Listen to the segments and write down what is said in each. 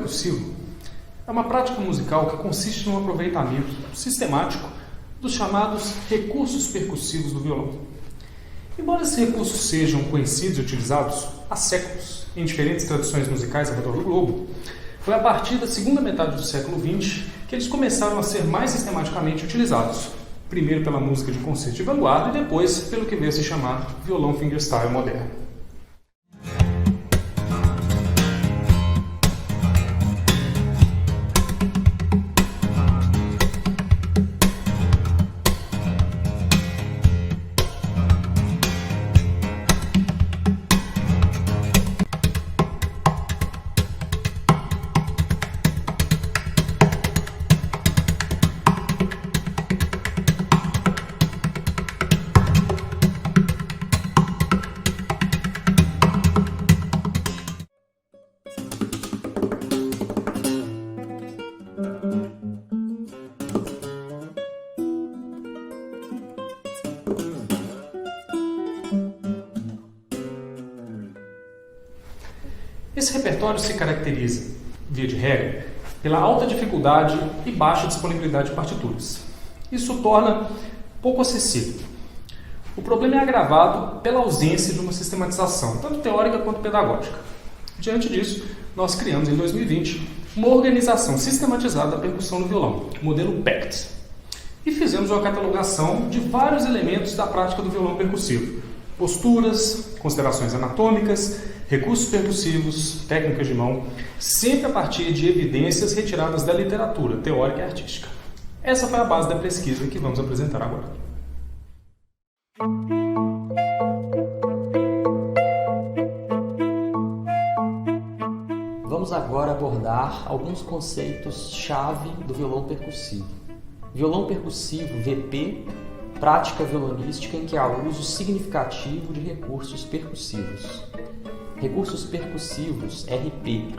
percussivo é uma prática musical que consiste no aproveitamento sistemático dos chamados recursos percussivos do violão. Embora esses recursos sejam conhecidos e utilizados há séculos em diferentes tradições musicais ao redor do globo, foi a partir da segunda metade do século XX que eles começaram a ser mais sistematicamente utilizados, primeiro pela música de concerto de vanguarda e depois pelo que veio a se chamar violão fingerstyle moderno. Esse repertório se caracteriza, via de regra, pela alta dificuldade e baixa disponibilidade de partituras. Isso o torna pouco acessível. O problema é agravado pela ausência de uma sistematização, tanto teórica quanto pedagógica. Diante disso, nós criamos em 2020 uma organização sistematizada da percussão no violão, o modelo PECT, e fizemos uma catalogação de vários elementos da prática do violão percussivo: posturas, considerações anatômicas, recursos percussivos, técnicas de mão, sempre a partir de evidências retiradas da literatura teórica e artística. Essa foi a base da pesquisa que vamos apresentar agora. Vamos agora abordar alguns conceitos-chave do violão percussivo. Violão percussivo, VP, prática violonística em que há uso significativo de recursos percussivos. Recursos percussivos, RP,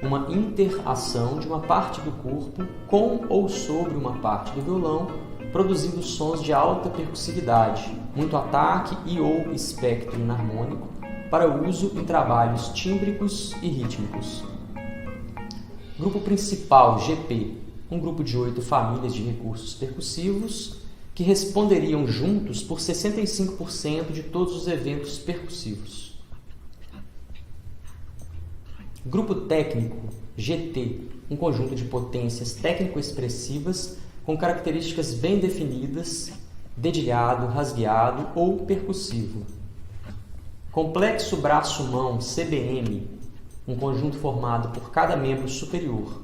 uma interação de uma parte do corpo com ou sobre uma parte do violão, produzindo sons de alta percussividade, muito ataque e ou espectro inarmônico, para uso em trabalhos tímbricos e rítmicos. Grupo principal, GP, um grupo de 8 famílias de recursos percussivos que responderiam juntos por 65% de todos os eventos percussivos. Grupo técnico, GT, um conjunto de potências técnico-expressivas com características bem definidas, dedilhado, rasgueado ou percussivo. Complexo braço-mão, CBM, um conjunto formado por cada membro superior.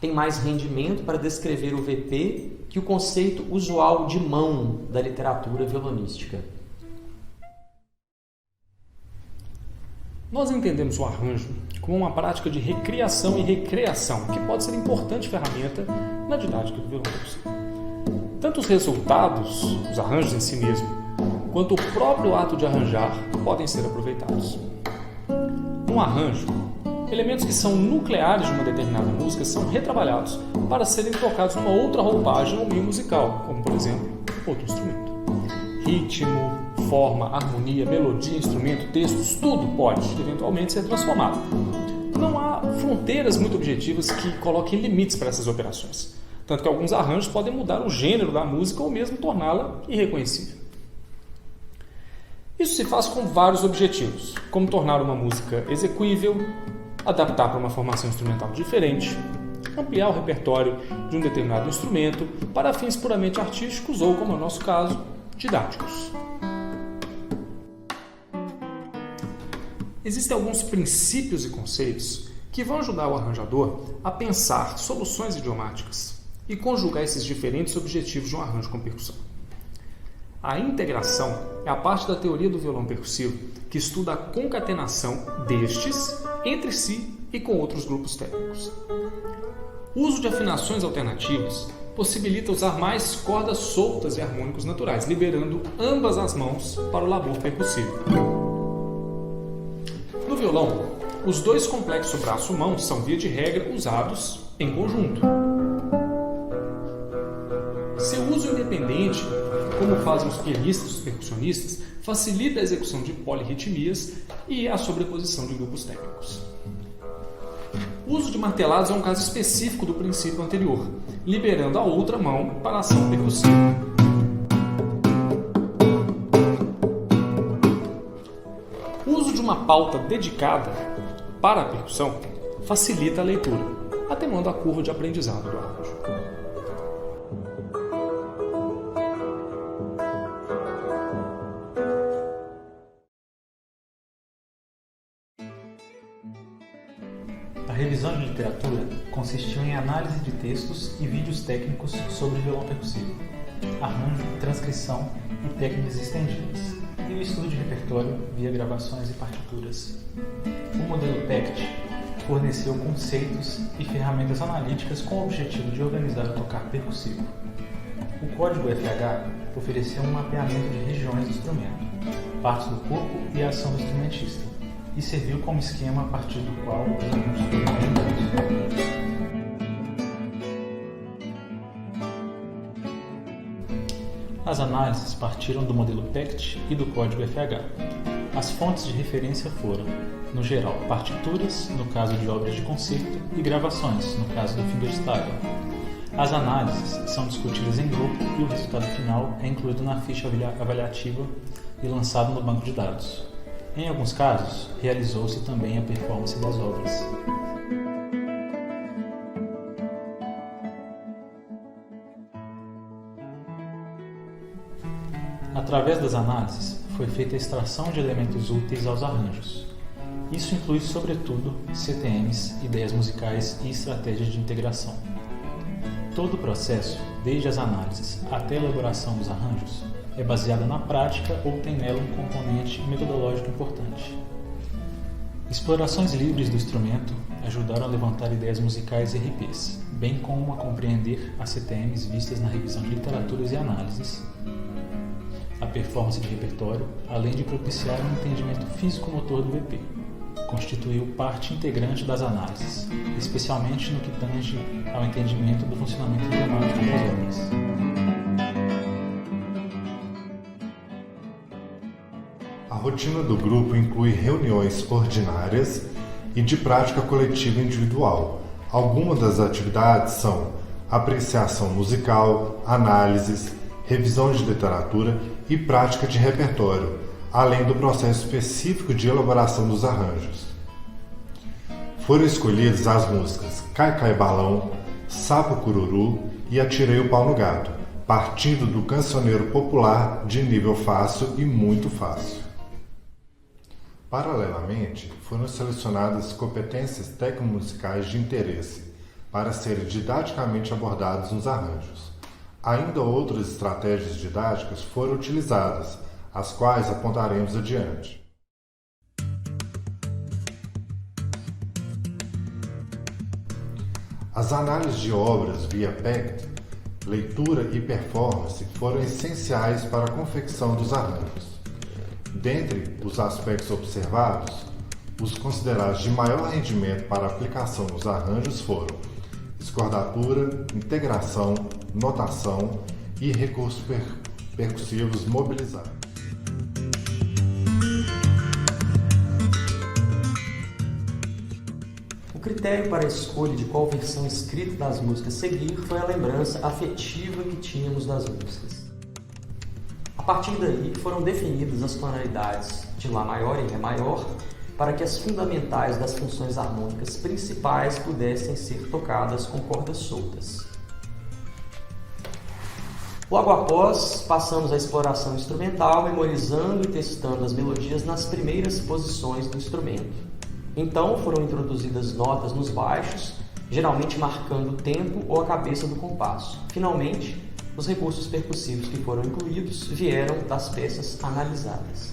Tem mais rendimento para descrever o VP que o conceito usual de mão da literatura violonística. Nós entendemos o arranjo como uma prática de recriação e recreação, que pode ser importante ferramenta na didática do violão percussivo. Tanto os resultados, os arranjos em si mesmo, quanto o próprio ato de arranjar podem ser aproveitados. No arranjo, elementos que são nucleares de uma determinada música são retrabalhados para serem trocados numa outra roupagem ou meio musical, como, por exemplo, outro instrumento. Ritmo, forma, harmonia, melodia, instrumento, textos, tudo pode, eventualmente, ser transformado. Não há fronteiras muito objetivas que coloquem limites para essas operações, tanto que alguns arranjos podem mudar o gênero da música ou mesmo torná-la irreconhecível. Isso se faz com vários objetivos, como tornar uma música execuível, adaptar para uma formação instrumental diferente, ampliar o repertório de um determinado instrumento para fins puramente artísticos ou, como é o nosso caso, didáticos. Existem alguns princípios e conceitos que vão ajudar o arranjador a pensar soluções idiomáticas e conjugar esses diferentes objetivos de um arranjo com percussão. A integração é a parte da teoria do violão percussivo que estuda a concatenação destes entre si e com outros grupos técnicos. O uso de afinações alternativas possibilita usar mais cordas soltas e harmônicos naturais, liberando ambas as mãos para o labor percussivo. No violão, os dois complexos braço-mão são, via de regra, usados em conjunto. Seu uso independente, como fazem os pianistas e os percussionistas, facilita a execução de polirritmias e a sobreposição de grupos técnicos. O O uso de martelados é um caso específico do princípio anterior, liberando a outra mão para a ação percussiva. O uso de uma pauta dedicada para a percussão facilita a leitura, atenuando a curva de aprendizado do arranjo. A revisão de literatura consistiu em análise de textos e vídeos técnicos sobre violão percussivo, arranjo, transcrição e técnicas estendidas, e o estudo de repertório via gravações e partituras. O modelo PECT forneceu conceitos e ferramentas analíticas com o objetivo de organizar o tocar percussivo. O código FH ofereceu um mapeamento de regiões do instrumento, partes do corpo e a ação do instrumentista, e serviu como esquema a partir do qual os alunos foram orientados. As análises partiram do modelo PECT e do código FH. As fontes de referência foram, no geral, partituras, no caso de obras de concerto, e gravações, no caso do fingerstyle. As análises são discutidas em grupo e o resultado final é incluído na ficha avaliativa e lançado no banco de dados. Em alguns casos, realizou-se também a performance das obras. Através das análises, foi feita a extração de elementos úteis aos arranjos. Isso inclui, sobretudo, CTMs, ideias musicais e estratégias de integração. Todo o processo, desde as análises até a elaboração dos arranjos, é baseado na prática ou tem nela um componente metodológico importante. Explorações livres do instrumento ajudaram a levantar ideias musicais e RPs, bem como a compreender as CTMs vistas na revisão de literaturas e análises, a performance de repertório, além de propiciar um entendimento físico-motor do VP. Constituiu parte integrante das análises, especialmente no que tange ao entendimento do funcionamento emblemático das obras. A rotina do grupo inclui reuniões ordinárias e de prática coletiva individual. Algumas das atividades são apreciação musical, análises, revisão de literatura e prática de repertório, além do processo específico de elaboração dos arranjos. Foram escolhidas as músicas Cai Cai Balão, Sapo Cururu e Atirei o Pau no Gato, partindo do cancioneiro popular de nível fácil e muito fácil. Paralelamente, foram selecionadas competências tecnomusicais de interesse para serem didaticamente abordadas nos arranjos. Ainda outras estratégias didáticas foram utilizadas, as quais apontaremos adiante. As análises de obras via PECT, leitura e performance foram essenciais para a confecção dos arranjos. Dentre os aspectos observados, os considerados de maior rendimento para aplicação nos arranjos foram escordatura, integração, notação e recursos percussivos mobilizados. O critério para a escolha de qual versão escrita das músicas seguir foi a lembrança afetiva que tínhamos das músicas. A partir daí, foram definidas as tonalidades de Lá maior e Ré maior para que as fundamentais das funções harmônicas principais pudessem ser tocadas com cordas soltas. Logo após, passamos à exploração instrumental, memorizando e testando as melodias nas primeiras posições do instrumento. Então, foram introduzidas notas nos baixos, geralmente marcando o tempo ou a cabeça do compasso. Finalmente, os recursos percussivos que foram incluídos vieram das peças analisadas.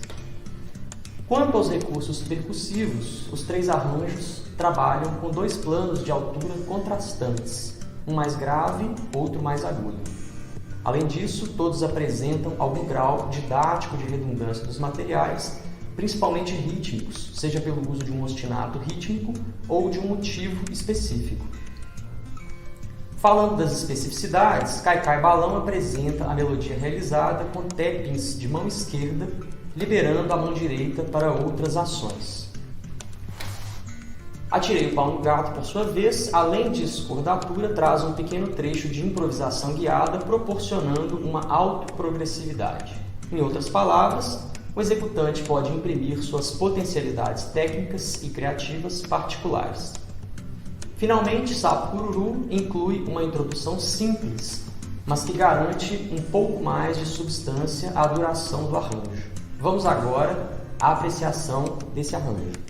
Quanto aos recursos percussivos, os 3 arranjos trabalham com 2 planos de altura contrastantes, um mais grave, outro mais agudo. Além disso, todos apresentam algum grau didático de redundância dos materiais, principalmente rítmicos, seja pelo uso de um ostinato rítmico ou de um motivo específico. Falando das especificidades, Cai Cai Balão apresenta a melodia realizada com tappings de mão esquerda, liberando a mão direita para outras ações. Atirei o Pau no Gato, por sua vez, além de escordatura, traz um pequeno trecho de improvisação guiada, proporcionando uma autoprogressividade. Em outras palavras, o executante pode imprimir suas potencialidades técnicas e criativas particulares. Finalmente, Sapo Cururu inclui uma introdução simples, mas que garante um pouco mais de substância à duração do arranjo. Vamos agora à apreciação desse arranjo.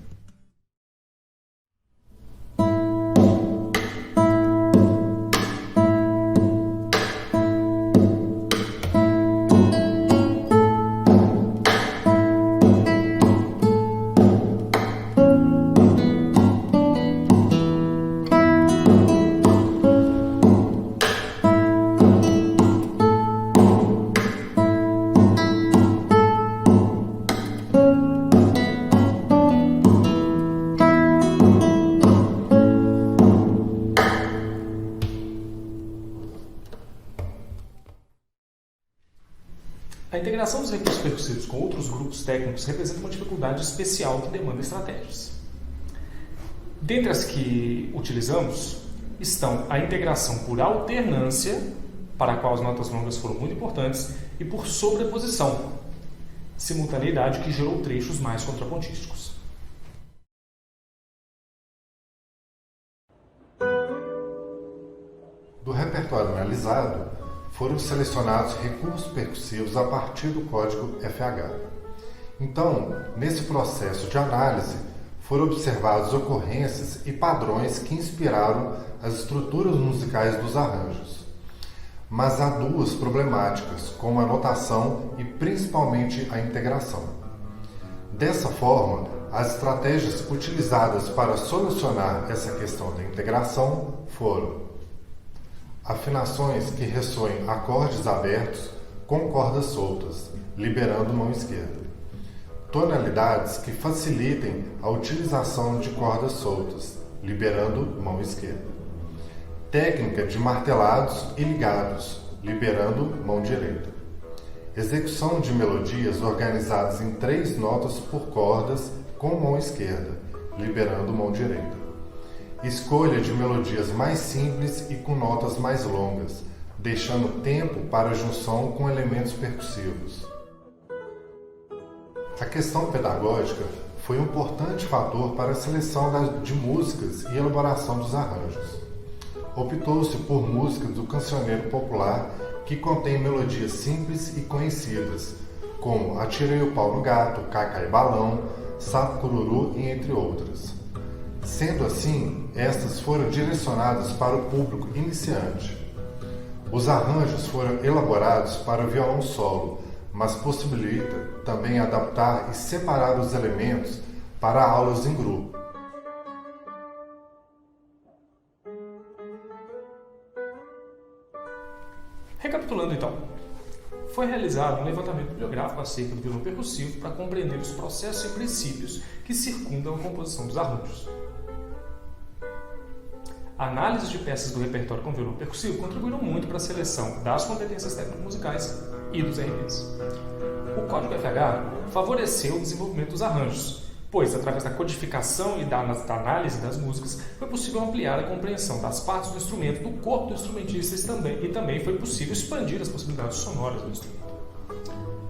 A integração dos recursos percussivos com outros grupos técnicos representa uma dificuldade especial que demanda estratégias. Dentre as que utilizamos estão a integração por alternância, para a qual as notas longas foram muito importantes, e por sobreposição, simultaneidade que gerou trechos mais contrapontísticos. Do repertório analisado, foram selecionados recursos percussivos a partir do código FH. Então, nesse processo de análise, foram observadas ocorrências e padrões que inspiraram as estruturas musicais dos arranjos. Mas há duas problemáticas, como a notação e principalmente a integração. Dessa forma, as estratégias utilizadas para solucionar essa questão da integração foram afinações que ressoem acordes abertos com cordas soltas, liberando mão esquerda. Tonalidades que facilitem a utilização de cordas soltas, liberando mão esquerda. Técnica de martelados e ligados, liberando mão direita. Execução de melodias organizadas em 3 notas por cordas com mão esquerda, liberando mão direita. Escolha de melodias mais simples e com notas mais longas, deixando tempo para a junção com elementos percussivos. A questão pedagógica foi um importante fator para a seleção de músicas e elaboração dos arranjos. Optou-se por músicas do cancioneiro popular que contém melodias simples e conhecidas, como Atirei o Pau no Gato, Cacá e Balão, Sapo Cururu e entre outras. Sendo assim, estas foram direcionadas para o público iniciante. Os arranjos foram elaborados para o violão solo, mas possibilita também adaptar e separar os elementos para aulas em grupo. Recapitulando então, foi realizado um levantamento bibliográfico acerca do violão percussivo para compreender os processos e princípios que circundam a composição dos arranjos. A análise de peças do repertório com violão percussivo contribuíram muito para a seleção das competências técnico-musicais e dos RPs. O código FH favoreceu o desenvolvimento dos arranjos, pois, através da codificação e da análise das músicas, foi possível ampliar a compreensão das partes do instrumento, do corpo do instrumentista e também foi possível expandir as possibilidades sonoras do instrumento.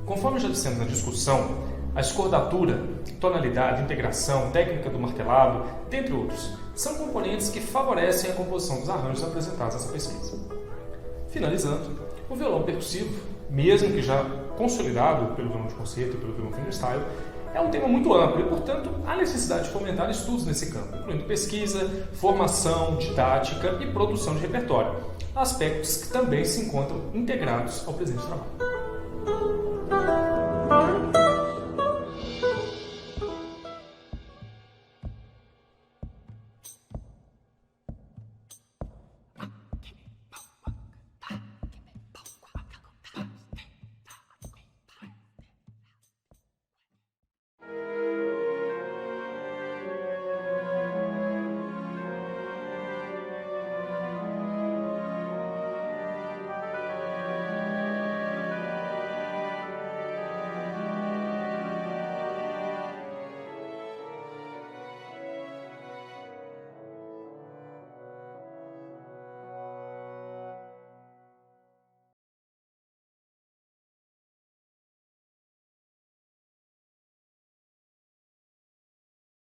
Conforme já dissemos na discussão, a escordatura, tonalidade, integração, técnica do martelado, dentre outros, são componentes que favorecem a composição dos arranjos apresentados nessa pesquisa. Finalizando, o violão percussivo, mesmo que já consolidado pelo violão de concerto e pelo violão fingerstyle, é um tema muito amplo e, portanto, há necessidade de fomentar estudos nesse campo, incluindo pesquisa, formação, didática e produção de repertório, aspectos que também se encontram integrados ao presente trabalho.